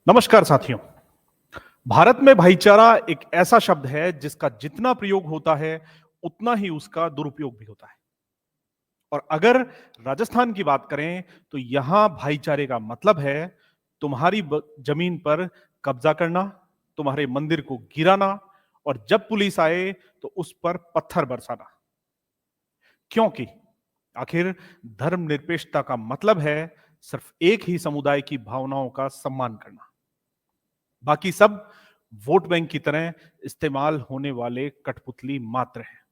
नमस्कार साथियों। भारत में भाईचारा एक ऐसा शब्द है जिसका जितना प्रयोग होता है उतना ही उसका दुरुपयोग भी होता है। और अगर राजस्थान की बात करें तो यहां भाईचारे का मतलब है तुम्हारी जमीन पर कब्जा करना, तुम्हारे मंदिर को गिराना और जब पुलिस आए तो उस पर पत्थर बरसाना। क्योंकि आखिर धर्मनिरपेक्षता का मतलब है सिर्फ एक ही समुदाय की भावनाओं का सम्मान करना, बाकी सब वोट बैंक की तरह इस्तेमाल होने वाले कठपुतली मात्र हैं।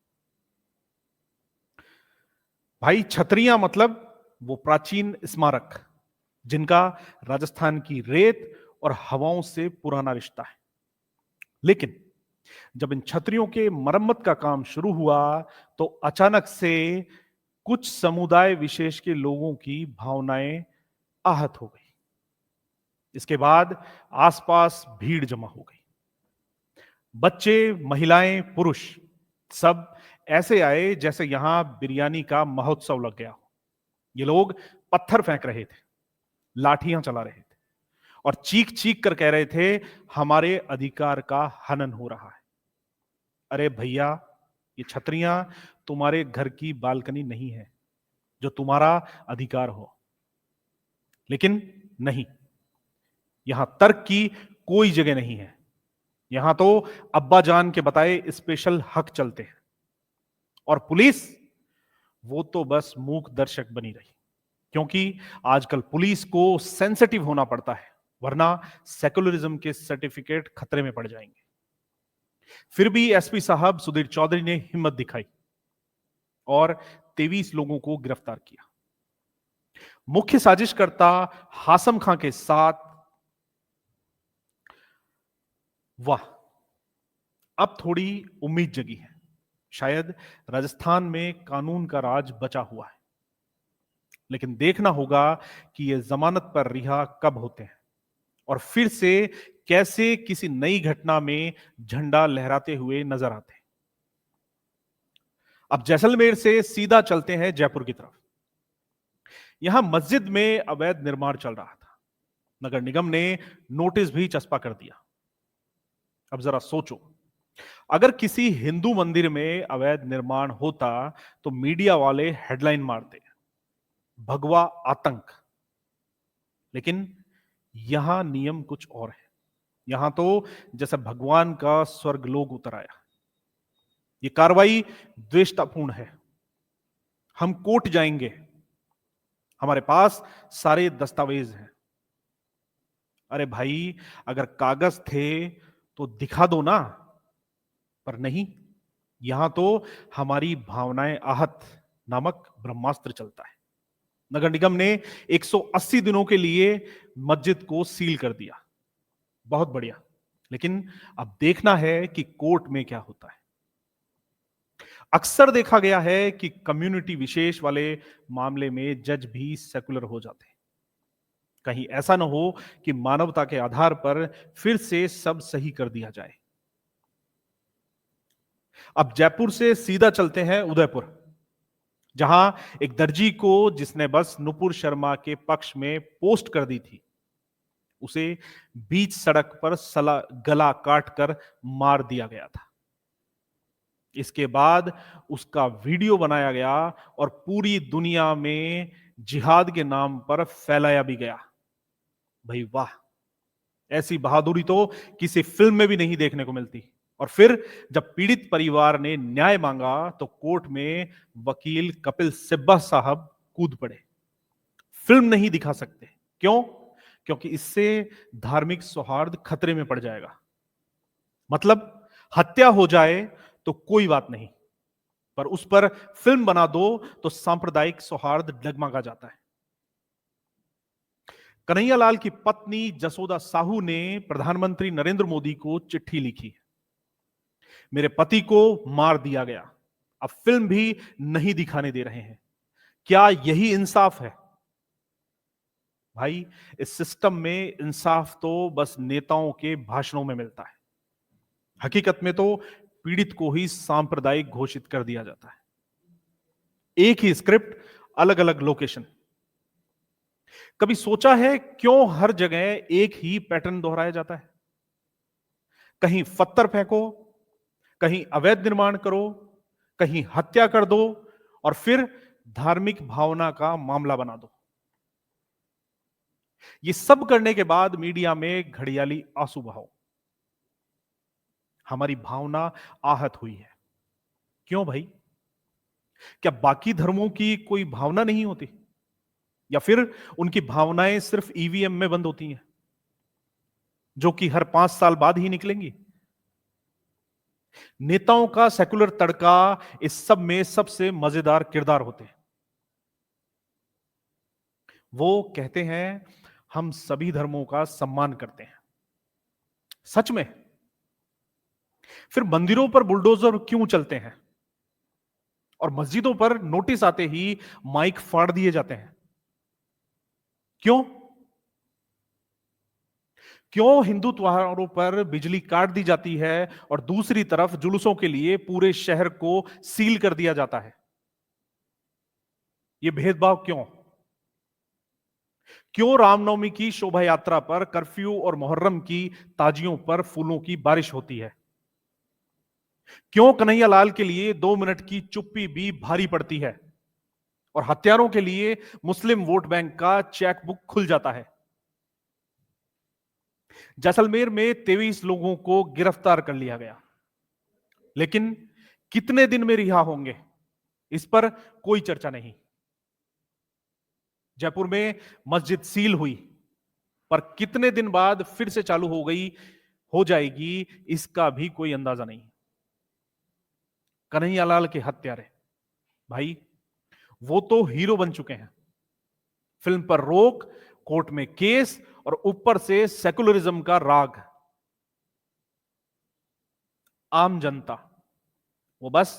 भाई, छतरियां मतलब वो प्राचीन स्मारक जिनका राजस्थान की रेत और हवाओं से पुराना रिश्ता है। लेकिन जब इन छतरियों के मरम्मत का काम शुरू हुआ तो अचानक से कुछ समुदाय विशेष के लोगों की भावनाएं आहत हो गई। इसके बाद आसपास भीड़ जमा हो गई। बच्चे, महिलाएं, पुरुष सब ऐसे आए जैसे यहां बिरयानी का महोत्सव लग गया हो। ये लोग पत्थर फेंक रहे थे, लाठियां चला रहे थे और चीख चीख कर कह रहे थे हमारे अधिकार का हनन हो रहा है। अरे भैया, ये छतरियां तुम्हारे घर की बालकनी नहीं है जो तुम्हारा अधिकार हो। लेकिन नहीं, यहां तर्क की कोई जगह नहीं है। यहां तो अब्बा जान के बताए स्पेशल हक चलते हैं और पुलिस वो तो बस मूक दर्शक बनी रही। क्योंकि आजकल पुलिस को सेंसिटिव होना पड़ता है, वरना सेकुलरिज्म के सर्टिफिकेट खतरे में पड़ जाएंगे। फिर भी एसपी साहब सुधीर चौधरी ने हिम्मत दिखाई और 23 लोगों को गिरफ्तार किया। मुख्य साजिशकर्ता हासम खां के साथ। वाह, अब थोड़ी उम्मीद जगी है। शायद राजस्थान में कानून का राज बचा हुआ है। लेकिन देखना होगा कि ये जमानत पर रिहा कब होते हैं और फिर से कैसे किसी नई घटना में झंडा लहराते हुए नजर आते हैं। अब जैसलमेर से सीधा चलते हैं जयपुर की तरफ। यहां मस्जिद में अवैध निर्माण चल रहा था। नगर निगम ने नोटिस भी चस्पा कर दिया। अब जरा सोचो, अगर किसी हिंदू मंदिर में अवैध निर्माण होता तो मीडिया वाले हेडलाइन मारते, भगवा आतंक। लेकिन यहां नियम कुछ और है। यहां तो जैसे भगवान का स्वर्गलोक उतर आया। यह कार्रवाई द्वेषतापूर्ण है। हम कोर्ट जाएंगे, हमारे पास सारे दस्तावेज हैं। अरे भाई, अगर कागज थे तो दिखा दो ना। पर नहीं, यहां तो हमारी भावनाएं आहत नामक ब्रह्मास्त्र चलता है। नगर निगम ने 180 दिनों के लिए मस्जिद को सील कर दिया। बहुत बढ़िया। लेकिन अब देखना है कि कोर्ट में क्या होता है। अक्सर देखा गया है कि कम्युनिटी विशेष वाले मामले में जज भी सेकुलर हो जाते हैं। कहीं ऐसा ना हो कि मानवता के आधार पर फिर से सब सही कर दिया जाए। अब जयपुर से सीधा चलते हैं उदयपुर, जहां एक दर्जी को जिसने बस नुपुर शर्मा के पक्ष में पोस्ट कर दी थी, उसे बीच सड़क पर गला काट कर मार दिया गया था। इसके बाद उसका वीडियो बनाया गया और पूरी दुनिया में जिहाद के नाम पर फैलाया भी गया। भाई वाह, ऐसी बहादुरी तो किसी फिल्म में भी नहीं देखने को मिलती। और फिर जब पीड़ित परिवार ने न्याय मांगा तो कोर्ट में वकील कपिल सिब्बा साहब कूद पड़े। फिल्म नहीं दिखा सकते। क्यों? क्योंकि इससे धार्मिक सौहार्द खतरे में पड़ जाएगा। मतलब हत्या हो जाए तो कोई बात नहीं, पर उस पर फिल्म बना दो तो सांप्रदायिक सौहार्द डगमगा जाता है। कन्हैयालाल की पत्नी जसोदा साहू ने प्रधानमंत्री नरेंद्र मोदी को चिट्ठी लिखी, मेरे पति को मार दिया गया, अब फिल्म भी नहीं दिखाने दे रहे हैं। क्या यही इंसाफ है? भाई, इस सिस्टम में इंसाफ तो बस नेताओं के भाषणों में मिलता है। हकीकत में तो पीड़ित को ही सांप्रदायिक घोषित कर दिया जाता है। एक ही स्क्रिप्ट, अलग अलग लोकेशन। कभी सोचा है क्यों हर जगह एक ही पैटर्न दोहराया जाता है? कहीं पत्थर फेंको, कहीं अवैध निर्माण करो, कहीं हत्या कर दो और फिर धार्मिक भावना का मामला बना दो। ये सब करने के बाद मीडिया में घड़ियाली आंसू बहाओ। हमारी भावना आहत हुई है। क्यों भाई? क्या बाकी धर्मों की कोई भावना नहीं होती? या फिर उनकी भावनाएं सिर्फ ईवीएम में बंद होती हैं, जो कि हर 5 साल बाद ही निकलेंगी? नेताओं का सेकुलर तड़का इस सब में सबसे मजेदार किरदार होते हैं। वो कहते हैं हम सभी धर्मों का सम्मान करते हैं। सच में? फिर मंदिरों पर बुलडोजर क्यों चलते हैं और मस्जिदों पर नोटिस आते ही माइक फाड़ दिए जाते हैं? क्यों? क्यों हिंदू त्योहारों पर बिजली काट दी जाती है और दूसरी तरफ जुलूसों के लिए पूरे शहर को सील कर दिया जाता है? यह भेदभाव क्यों? क्यों रामनवमी की शोभा यात्रा पर कर्फ्यू और मुहर्रम की ताजियों पर फूलों की बारिश होती है? क्यों कन्हैया लाल के लिए 2 मिनट की चुप्पी भी भारी पड़ती है और हत्यारों के लिए मुस्लिम वोट बैंक का चेकबुक खुल जाता है? जैसलमेर में 23 लोगों को गिरफ्तार कर लिया गया, लेकिन कितने दिन में रिहा होंगे, इस पर कोई चर्चा नहीं। जयपुर में मस्जिद सील हुई, पर कितने दिन बाद फिर से चालू हो जाएगी, इसका भी कोई अंदाजा नहीं। कन्हैयालाल के हत्यारे भाई, वो तो हीरो बन चुके हैं। फिल्म पर रोक, कोर्ट में केस और ऊपर से सेकुलरिज्म का राग। आम जनता वो बस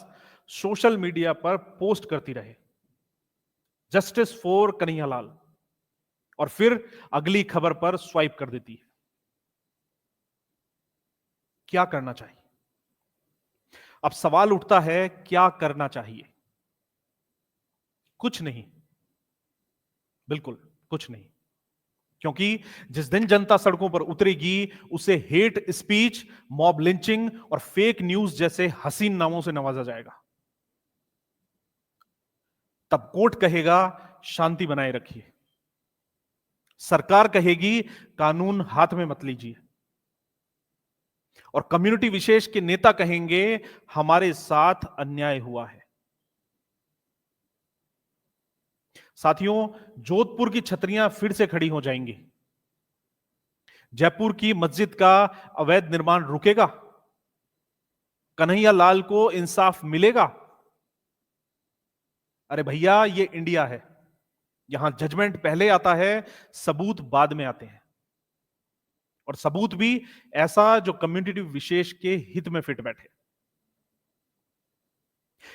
सोशल मीडिया पर पोस्ट करती रहे, जस्टिस फॉर कन्हैयालाल, और फिर अगली खबर पर स्वाइप कर देती है। क्या करना चाहिए? अब सवाल उठता है, क्या करना चाहिए? कुछ नहीं, बिल्कुल कुछ नहीं। क्योंकि जिस दिन जनता सड़कों पर उतरेगी, उसे हेट स्पीच, मॉब लिंचिंग और फेक न्यूज जैसे हसीन नामों से नवाजा जाएगा। तब कोर्ट कहेगा शांति बनाए रखिए, सरकार कहेगी कानून हाथ में मत लीजिए, और कम्युनिटी विशेष के नेता कहेंगे हमारे साथ अन्याय हुआ है। साथियों, जोधपुर की छतरियां फिर से खड़ी हो जाएंगी। जयपुर की मस्जिद का अवैध निर्माण रुकेगा? कन्हैया लाल को इंसाफ मिलेगा? अरे भैया, ये इंडिया है, यहां जजमेंट पहले आता है, सबूत बाद में आते हैं, और सबूत भी ऐसा जो कम्युनिटी विशेष के हित में फिट बैठे।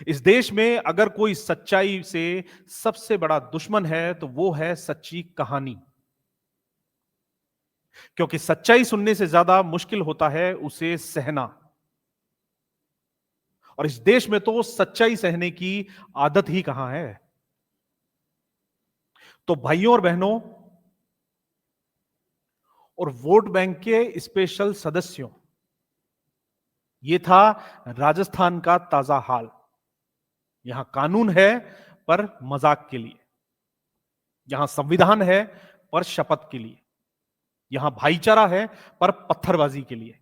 इस देश में अगर कोई सच्चाई से सबसे बड़ा दुश्मन है तो वो है सच्ची कहानी, क्योंकि सच्चाई सुनने से ज्यादा मुश्किल होता है उसे सहना, और इस देश में तो सच्चाई सहने की आदत ही कहां है। तो भाइयों और बहनों और वोट बैंक के स्पेशल सदस्यों, यह था राजस्थान का ताजा हाल। यहां कानून है पर मजाक के लिए, यहां संविधान है पर शपथ के लिए, यहां भाईचारा है पर पत्थरबाजी के लिए।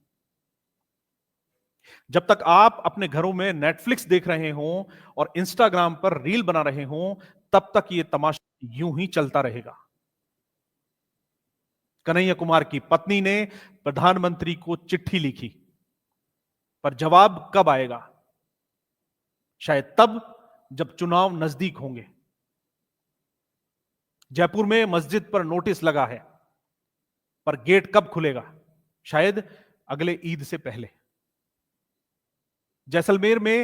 जब तक आप अपने घरों में नेटफ्लिक्स देख रहे हों और इंस्टाग्राम पर रील बना रहे हों, तब तक यह तमाशा यूं ही चलता रहेगा। कन्हैया कुमार की पत्नी ने प्रधानमंत्री को चिट्ठी लिखी, पर जवाब कब आएगा? शायद तब जब चुनाव नजदीक होंगे। जयपुर में मस्जिद पर नोटिस लगा है, पर गेट कब खुलेगा? शायद अगले ईद से पहले। जैसलमेर में